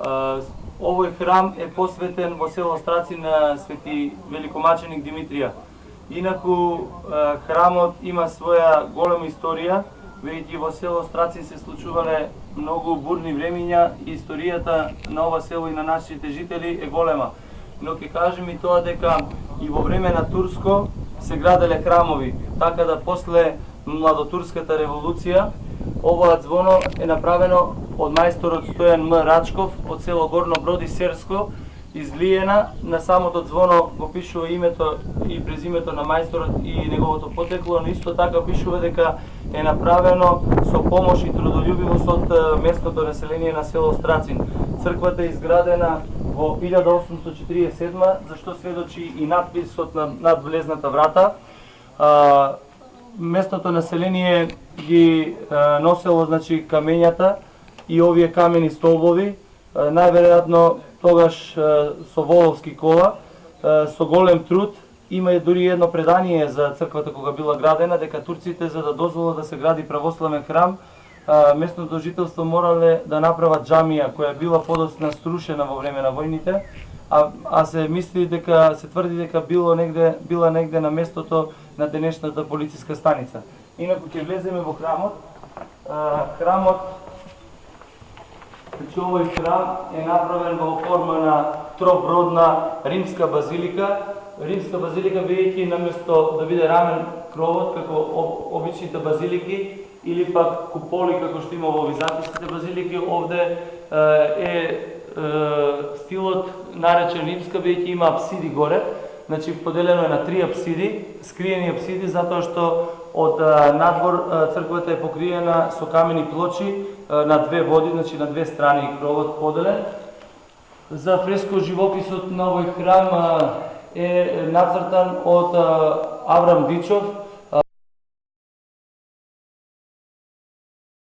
Овој храм е посветен во село Страци на свети великомаченик Димитрија. Инаку храмот има своја голема историја, веќе во село Страци се случувале многу бурни времиња и историјата на ова село и на нашите жители е голема. Но ќе кажем и тоа дека и во време на Турско се граделе храмови, така да после младотурската револуција оваа ѕвоно е направено од мајсторот Стојан М. Рачков од село Горно Броди Серско, излиена. На самото dzvono го пишува името и презимето на мајсторот и неговото потекло, но исто така пишува дека е направено со помош и трудолюбивост од местното население на село Страцин. Црквата е изградена во 1847, за што сведочи и надписот над влезната врата. Местното население ги носело, значи, камењата и овие камени столбови, најверојатно тогаш со воловски кола, со голем труд. Има дури едно предание за црквата кога била градена, дека турците, за да дозволат да се гради православен храм, местното жителство морале да направат џамија која била подоцна струшена во време на војните, а се мисли дека, се тврди дека била негде на местото на денешната полициска станица. Инаку ќе влеземе во храмот. Значи, овој храм е направен во форма на тробродна римска базилика. Римска базилика бидејќи наместо да биде рамен кровот како обичните базилики или пак куполи како што има во византиските базилики, овде е стилот наречен римска, бидејќи има апсиди горе. Значи, поделено е на 3 апсиди, скриени апсиди, затоа што од надвор црквата е покриена со камени плочи на 2 води, значи на 2 страни кровот поделен. За фреско живописот на овој храм е нацртан од Аврам Дичов,